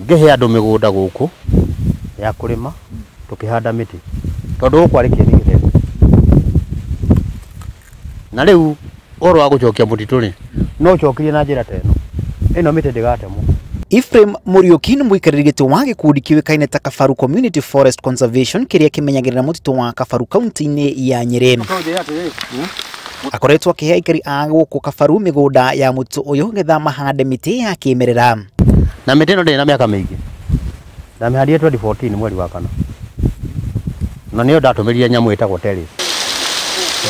ngihe andu migunda guku ya kurima tukihanda miti tondu kwarikia ni githeri na riu oro wa gucokia mutitu ri no cokirie na njira teno ino miti ndigatemwo. Ephraim Muriuki muikariri gito wa gikundi kiwikaine ta Kabaru Community Forest Conservation kiria kimenyagirira mutitu wa Kabaru kaunti-ini ya Nyeri. Akoretwo akihe aikari a guku Kabaru migunda ya mutitu uyu getha mahande miti ya kimerera. Na miti ino ndi na miaka mingi. Ndamihandire 2014 mweri wa kana. Na niyo ndatumirie nyamu itagwo terrace.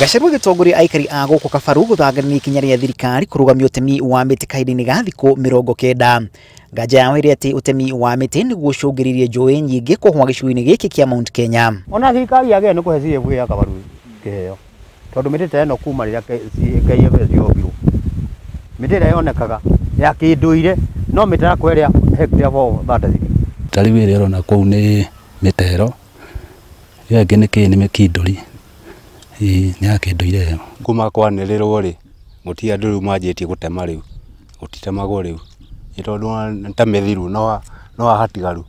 Gachuru gitongori aikari a guku Kabaru guthangania ikinya ria thirikari kurugamia utemi wa miti kahinda-ini ga thikũ 90. Nganja yawire ati utemi wa miti ni gucungiririe njui nyingi kuhwa gicui-ini giki kia Mount Kenya. Ona thirikari yage ni kuhe CFA ya Kabaru kiheo. Tondu miti ta ino kuma riria KFS yombirwo. Miti ĩrĩa yonekaga ya kinduire no miti ya kweria hectare for 30. Tari wĩra ũrona kũu nĩ mĩtero. Yo ĩngĩ nĩ kĩ nĩ mĩkindũri. Nĩ ya kinduire yo. Kuma kwanĩrĩrwo rĩ gũtirĩ andũ rĩu manjĩtie gũtema rĩu. Gũtitemagwo rĩu. Nĩ tondũ nĩ mithiru no ahatigaru.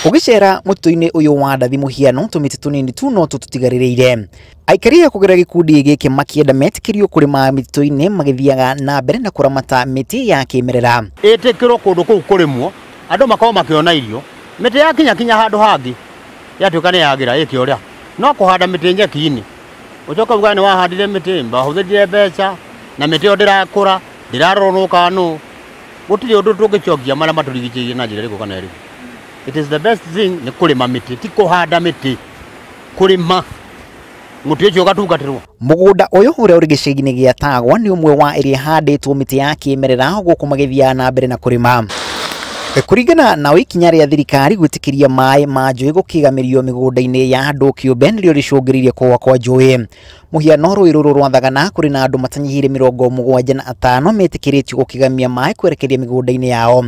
Ugicera mutu-ini uyu wa ndathi muhiano tumiti tunini tu no tututigaririire. Aikari a kugera gikundi giki makienda metikirio kurima mititu-ini magithiaga na mbere na kuramata miti ya kimerera. Itikiro kundu kuu kurimwo andu makao makiona irio miti ya kinya handu hangi yatuika ni yagira iki uria no kuhanda miti nyeki-ini ucoka uga ni wahandire miti mbahuthirie mbeca na miti yo ndirakura ndiraronuka no gutiri undu tungicokia maria maturigikirie na njira iriku kana iriku. It is the best thing ni kurima miti ti kuhanda miti kurima muti ucio gatungatirwo. Mugunda uyu uria uri gicigi-ini gia Tagwa ni umwe wa iria handitwo miti ya kimerera guku magithia na mbere na kurima. Kuringana na ikinya ria thirikari gwitikiria maai ma njui gukigamirio migunda-ini ya andu kiumbe nirio ricungiririe kuwa kwa njui. Muhiano rũĩ rũrũ rwa Thagana kuri na andu matanyihire 75 metikiritio gukigamia maai kwerekeria migunda-ini yao.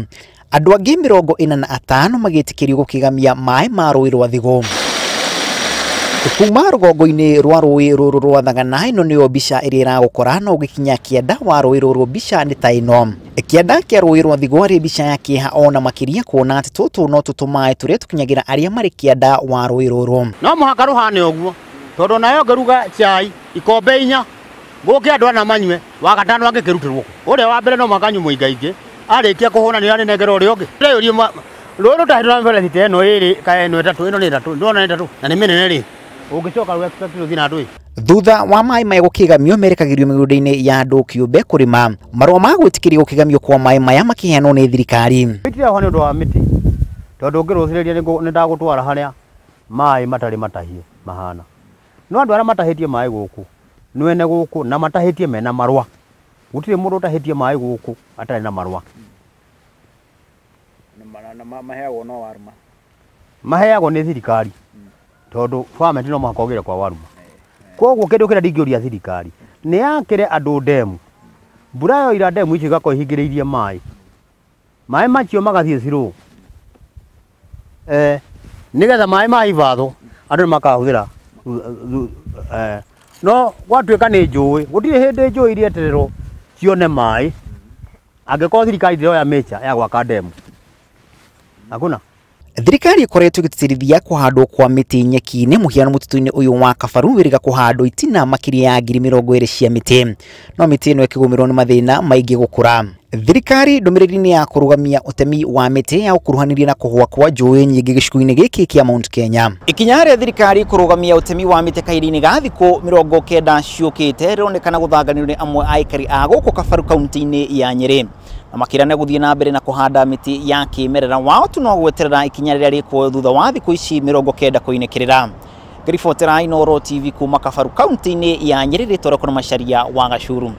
Andu angi 45 magitikirio gukigamia maai ma rũĩ rwa Thigu. Kuma rũgongo-ini rwa rũĩ rũrũ rwa Thagana ino niyo mbica iria iragũkora no ũgĩkinya kĩanda wa rũĩ rũrũ mbica nĩ ta ino. Kĩanda kĩa rũĩ rwa Thigu arĩ mbica ya kĩeha ona makĩria kuona atĩ tũtũ no tũtũmaĩ tũrĩa tũkinyagira arĩa marĩ kĩanda wa rũĩ rũrũ. No mũhaka rũhane ũguo tondũ nayo ngĩruga chai ikombe 4 gũke andũ ana manyue wa gatano angĩkĩrutĩrwo ũrĩa wa mbere no mũhaka nyumu ingaingĩ arĩkia kũhũna nĩ anengera ũrĩa ũngĩ. Rĩũrie rũrũ ta hĩndĩ mbere thite ĩno ĩrĩ ka ĩno ĩtatũ ĩno nĩ ĩtatũ ndona ĩtatũ na nĩ mĩnene rĩ ũngĩcoka rũa expect thina andũ. Thutha wa maai maya gukigamio merekagirio migunda-ini ya andu kiumbe kurima. Marũa ma gwĩtĩkĩria gukigamio kwa maai maya makiheanwo nĩ thirikari. Itirahua nĩ ũndũ wa miti tondu ngĩrũcĩrĩria nĩ ndagũtwara harĩa maai matarĩ matahie mahana. No andũ arĩa matahĩtie maai gũkũ nwene gũkũ na matahĩtie mena marũa. Gũtirĩ mũndũ ũtahĩtie maai gũkũ atarĩ na marũa. Na maheagwo no waruma. Maheagwo nĩ thirikari tondu family no makogire kwa waruma. Koguo kindu kira ndingĩũria thirikari nĩ yakire andũ ndemu mbura yo ira ndemu icio igako ihingĩrĩirie maai macio magathie zero nigetha maai ma ivatho andũ makahũthĩra no gwatuĩka nĩ njũĩ gũtirĩ hĩndĩ njũĩ iria etererwo cione maai angĩkorwo thirikari ndĩroya mecha ya gwaka ndemu. Hakuna. Thirikari ikoretwo igĩtĩtĩrithia kuhandwo kwa miti nyeki-ini muhiano mutitu-ini uyu wa Kabaru wĩrĩga kuhandwo itina makiria ya 20,000 cia miti no miti ino ĩkĩgũmĩrwo nĩ mathĩna maingĩ gũkũra. Thirikari ndũmĩrĩri-inĩ ya kurugamia utemi wa miti ya gũkuruhanĩria na kũhwa kwa njũĩ nyingĩ gĩcigo-inĩ gĩkĩ kia Mount Kenya. Ikinya rĩa thirikari kurugamia utemi wa miti kahinda-inĩ ga thikũ 90 ciũkĩte rĩronekana gũthanganĩrwo nĩ amwe a aikari a gũkũ Kabaru kaunti-inĩ ya Nyeri. Na makirane guthie na mbere na kuhanda miti ya kimerera wao tu no gweterera ikinya rĩrĩa rĩkuo thutha wa thikũ ici 90 kuinĩkĩrĩra. Ngĩribotera Inooro TV kuma Kabaru kaunti-inĩ ya Nyeri rĩtwa rĩakwa nĩ Macharia wa Gachuru.